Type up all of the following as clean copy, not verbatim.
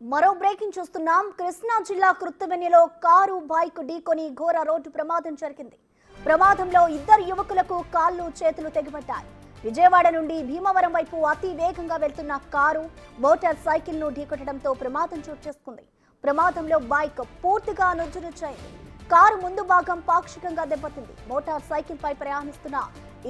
మరో బ్రేకింగ్ చూస్తున్నాం. కృష్ణా జిల్లా కృత్తవెన్నిలో కారు బైక్ ఢీకొని ఘోర రోడ్డు ప్రమాదం జరిగింది. ప్రమాదంలో ఇద్దరు యువకులకు కాళ్ళు చేతులు తెగిపడ్డాయి. విజయవాడ నుండి భీమవరం వైపు అతి వేగంగా వెళ్తున్న కారు మోటార్ సైకిల్ ను ఢీకొట్టడంతో ప్రమాదం చోటు చేసుకుంది. ప్రమాదంలో బైక్ పూర్తిగా నుజ్జునుజ్జైంది. కారు ముందు భాగం పాక్షికంగా దెబ్బతింది. మోటార్ సైకిల్ పై ప్రయాణిస్తున్న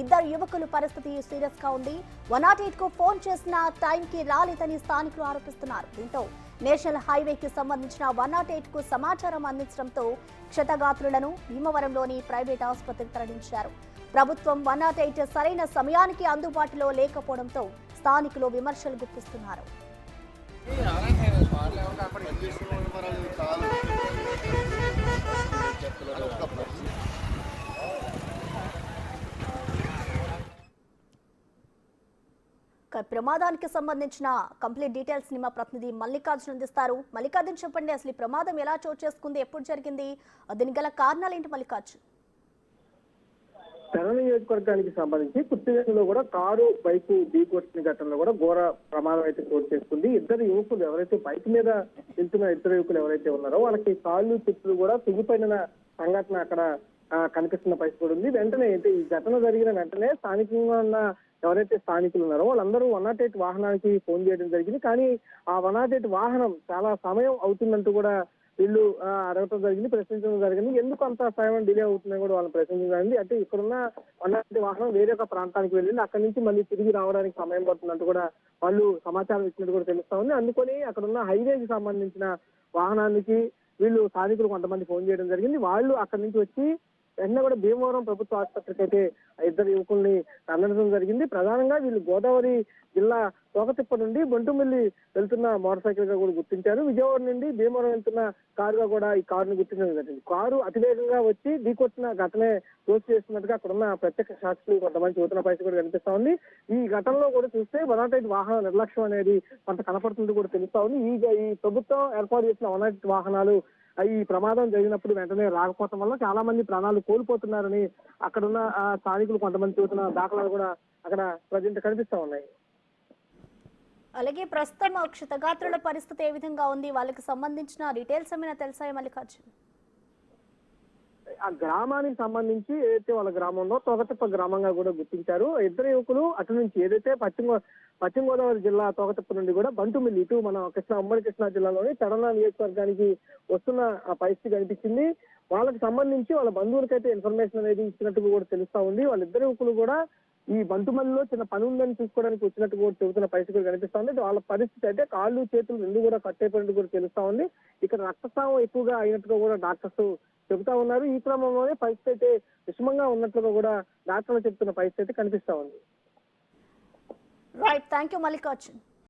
ఇద్దరు యువకుల పరిస్థితి సీరియస్ గా ఉంది. 108 కు ఫోన్ చేసిన టైంకి రాలేదని స్థానికులు ఆరోపిస్తున్నారు. దీంతో నేషనల్ హైవేకి సంబంధించిన 108 కు సమాచారం అందించడంతో క్షతగాత్రులను భీమవరంలోని ప్రైవేట్ ఆసుపత్రికి తరలించారు. ప్రభుత్వం 108 సరైన సమయానికి అందుబాటులో లేకపోవడంతో స్థానికులు విమర్శలు గుప్పిస్తున్నారు. ప్రమాదానికి సంబంధించిన కంప్లీట్ డీటెయిల్స్ ని మా ప్రతినిధి మల్లికార్జున్ అందిస్తారు. మల్లికార్జున్, చెప్పండి, అసలు ఈ ప్రమాదం ఎలా చోటు చేసుకుంది, ఎప్పుడు జరిగింది, దీనికి గల కారణాలు ఏంటి? మల్లికార్జున్, తెర నియోజకవర్గానికి సంబంధించి కుర్తివేణిలో కూడా కారు బైక్ ఢీకొట్టిన ఘటనలో కూడా ఘోర ప్రమాదం అయితే చోటు చేసుకుంది. ఇద్దరు యువకులు ఎవరైతే బైక్ మీద వెళ్తున్న ఇద్దరు యువకులు ఎవరైతే ఉన్నారో వాళ్ళకి కాళ్ళు చేతులు కూడా తెగిపోయిన సంఘటన అక్కడ కనిపిస్తున్న పరిస్థితి కూడా ఉంది. వెంటనే అయితే ఈ ఘటన జరిగిన వెంటనే స్థానికంగా ఉన్న ఎవరైతే స్థానికులు ఉన్నారో వాళ్ళందరూ 108 వాహనానికి ఫోన్ చేయడం జరిగింది. కానీ ఆ 108 వాహనం చాలా సమయం అవుతుందంటూ కూడా వీళ్ళు అడగటం జరిగింది, ప్రశ్నించడం జరిగింది. ఎందుకు అంత సమయం డిలే అవుతుందని కూడా వాళ్ళని ప్రశ్నించడం జరిగింది. అంటే ఇక్కడున్న 108 వాహనం వేరే ఒక ప్రాంతానికి వెళ్ళింది, అక్కడి నుంచి మళ్ళీ తిరిగి రావడానికి సమయం పడుతున్నట్టు కూడా వాళ్ళు సమాచారం ఇచ్చినట్టు కూడా తెలుస్తా ఉంది. అందుకని అక్కడున్న హైవేకి సంబంధించిన వాహనానికి వీళ్ళు స్థానికులు కొంతమంది ఫోన్ చేయడం జరిగింది. వాళ్ళు అక్కడి నుంచి వచ్చి వెంటనే కూడా భీమవరం ప్రభుత్వ ఆసుపత్రికి అయితే ఇద్దరు యువకుల్ని తరలించడం జరిగింది. ప్రధానంగా వీళ్ళు గోదావరి జిల్లా తోకతిప్ప నుండి బంటుమిల్లి వెళ్తున్న మోటార్ సైకిల్ గా కూడా గుర్తించారు. విజయవాడ నుండి భీమవరం వెళ్తున్న కారుగా కూడా ఈ కారును గుర్తించడం జరిగింది. కారు అతివేగంగా వచ్చి ఢీకొట్టిన ఘటనే చోటు చేస్తున్నట్టుగా అక్కడ ఉన్న ప్రత్యక్ష సాక్షులు కొంతమంది చూస్తున్న పరిస్థితి కూడా కనిపిస్తా ఉంది. ఈ ఘటనలో కూడా చూస్తే 108 వాహనాల నిర్లక్ష్యం అనేది కొంత కనపడుతుంది కూడా తెలుస్తా ఉంది. ఈ ప్రభుత్వం ఏర్పాటు చేసిన 108 వాహనాలు ఈ ప్రమాదం జరిగినప్పుడు వెంటనే రాకపోవడం వల్ల చాలా మంది ప్రాణాలు కోల్పోతున్నారని అక్కడున్న స్థానికులు కొంతమంది చూస్తున్న దాఖలాలు కూడా అక్కడ ప్రజెంట్ కనిపిస్తా ఉన్నాయి. అలాగే ప్రస్తుతం క్షతగాత్రుల పరిస్థితి ఏ విధంగా ఉంది, వాళ్ళకి సంబంధించిన డీటెయిల్స్ ఏమైనా తెలుసాయా మల్లికార్జున్? ఆ గ్రామానికి సంబంధించి ఏదైతే వాళ్ళ గ్రామంలో తోకతిప్ప గ్రామంగా కూడా గుర్తించారు. ఇద్దరు యువకులు అటు నుంచి ఏదైతే పశ్చిమ గోదావరి జిల్లా తోకతిప్ప నుండి కూడా బంటుమిల్లి ఇటు మన ఉమ్మడి కృష్ణా జిల్లాలోని తెలంగాణ నియోజకవర్గానికి వస్తున్న పరిస్థితి కనిపించింది. వాళ్ళకి సంబంధించి వాళ్ళ బంధువులకైతే ఇన్ఫర్మేషన్ అనేది ఇచ్చినట్టు కూడా తెలుస్తా ఉంది. వాళ్ళిద్దరు యువకులు కూడా ఈ బంటుమల్లిలో చిన్న పని ఉందని చూసుకోవడానికి వచ్చినట్టు కూడా చెబుతున్న పరిస్థితి కనిపిస్తా ఉంది. వాళ్ళ పరిస్థితి అయితే కాళ్ళు చేతులు రెండు కూడా కట్టయిపోయినట్టు కూడా తెలుస్తా ఉంది. ఇక్కడ రక్తస్రావం ఎక్కువగా అయినట్టుగా కూడా డాక్టర్స్ చెబుతా ఉన్నారు. ఈ క్రమంలోనే పరిస్థితి అయితే విషమంగా ఉన్నట్లుగా కూడా డాక్టర్లు చెబుతున్న పరిస్థితి అయితే కనిపిస్తా ఉంది. Right, thank you Mallikarjun.